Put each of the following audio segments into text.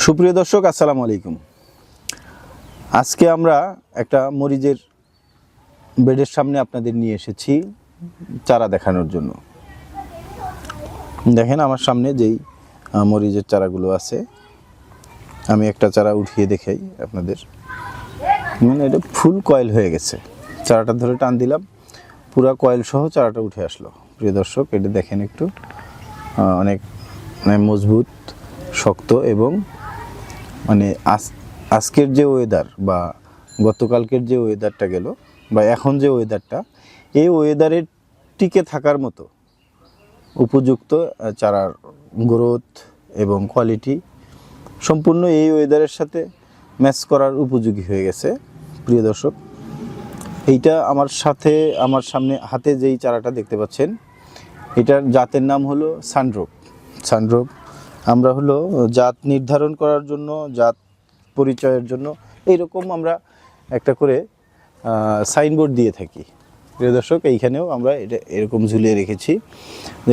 সুপ্রিয় দর্শক, আসসালামু আলাইকুম। আজকে আমরা একটা মরিচের বেডের সামনে আপনাদের নিয়ে এসেছি চারা দেখানোর জন্য। দেখেন আমার সামনে যেই মরিচের চারাগুলো আছে, আমি একটা চারা উঠিয়ে দেখাই আপনাদের। মানে এটা ফুল কয়েল হয়ে গেছে, চারাটা ধরে টান দিলাম, পুরা কয়েল সহ চারাটা উঠে আসলো। প্রিয় দর্শক, এটা দেখেন একটু, অনেক মজবুত, শক্ত এবং মানে আজকের যে ওয়েদার বা গতকালকের যে ওয়েদারটা গেল বা এখন যে ওয়েদারটা, এই ওয়েদারের টিকে থাকার মতো উপযুক্ত চারার গ্রোথ এবং কোয়ালিটি সম্পূর্ণ এই ওয়েদারের সাথে ম্যাচ করার উপযোগী হয়ে গেছে। প্রিয় দর্শক, এইটা আমার সামনে হাতে যেই চারাটা দেখতে পাচ্ছেন, এটার জাতের নাম হলো সানড্রপ। আমরা হলো জাত নির্ধারণ করার জন্য, জাত পরিচয়ের জন্য এইরকম আমরা একটা করে সাইনবোর্ড দিয়ে থাকি। প্রিয় দর্শক, এইখানেও আমরা এটা এরকম ঝুলিয়ে রেখেছি।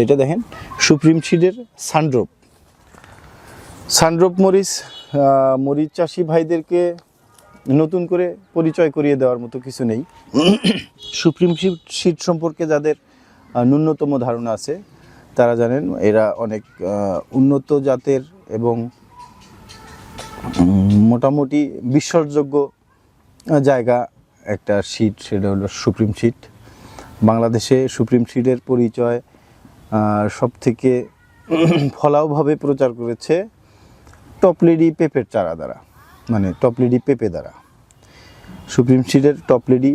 এটা দেখেন, সুপ্রিম সিডের সানড্রপ মরিচ চাষি ভাইদেরকে নতুন করে পরিচয় করিয়ে দেওয়ার মতো কিছু নেই। সুপ্রিম সিড সম্পর্কে যাদের ন্যূনতম ধারণা আছে তারা জানেন এরা অনেক উন্নত জাতের এবং মোটামুটি বিশ্বাসযোগ্য জায়গা একটা সিড, সেটা হলো সুপ্রিম সিড। বাংলাদেশে সুপ্রিম সিডের পরিচয় সবথেকে ফলাওভাবে প্রচার করেছে টপলেডি পেঁপের চারা দ্বারা, মানে টপলেডি পেঁপে দ্বারা। সুপ্রিম সিডের টপলেডি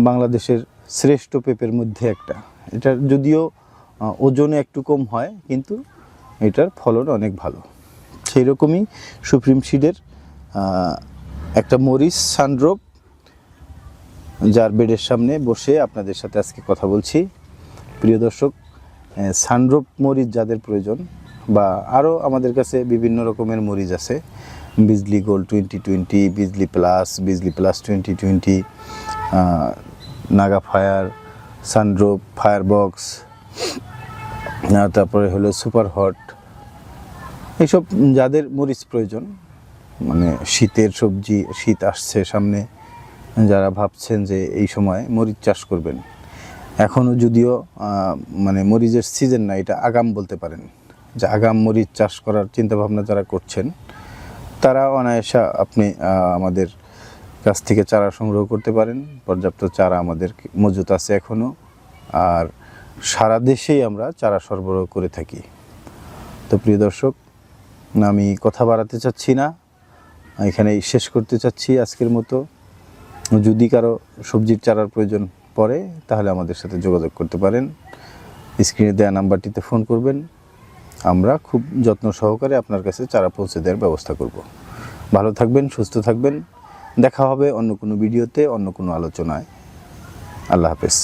বাংলাদেশের শ্রেষ্ঠ পেঁপের মধ্যে একটা। এটার যদিও ওজনে একটু কম হয়, কিন্তু এটার ফলন অনেক ভালো। সেই রকমই সুপ্রিম সিডের একটা মরিচ সানড্রপ, যার বেডের সামনে বসে আপনাদের সাথে আজকে কথা বলছি। প্রিয় দর্শক, সানড্রপ মরিচ যাদের প্রয়োজন, বা আরও আমাদের কাছে বিভিন্ন রকমের মরিচ আছে, বিজলি গোল্ড 2020, বিজলি plus 2020, Naga fire, Sundrop, firebox, তারপরে হলো সুপার হট, এইসব যাদের মরিচ প্রয়োজন, মানে শীতের সবজি, শীত আসছে সামনে, যারা ভাবছেন যে এই সময় মরিচ চাষ করবেন, এখনও যদিও মানে মরিচের সিজন না, এটা আগাম বলতে পারেন, যে আগাম মরিচ চাষ করার চিন্তাভাবনা যারা করছেন, তারা অনায়াসে আপনি আমাদের কাছ থেকে চারা সংগ্রহ করতে পারেন। পর্যাপ্ত চারা আমাদের মজুত আছে এখনও, আর সারা দেশেই আমরা চারা সরবরাহ করে থাকি। তো প্রিয় দর্শক, আমি কথা বাড়াতে চাচ্ছি না, এখানেই শেষ করতে চাচ্ছি আজকের মতো। যদি কারো সবজির চারার প্রয়োজন পড়ে তাহলে আমাদের সাথে যোগাযোগ করতে পারেন, স্ক্রিনে দেওয়া নাম্বারটিতে ফোন করবেন, আমরা খুব যত্ন সহকারে আপনার কাছে চারা পৌঁছে দেওয়ার ব্যবস্থা করব। ভালো থাকবেন, সুস্থ থাকবেন, দেখা হবে অন্য কোনো ভিডিওতে, অন্য কোনো আলোচনায়। আল্লাহ হাফেজ।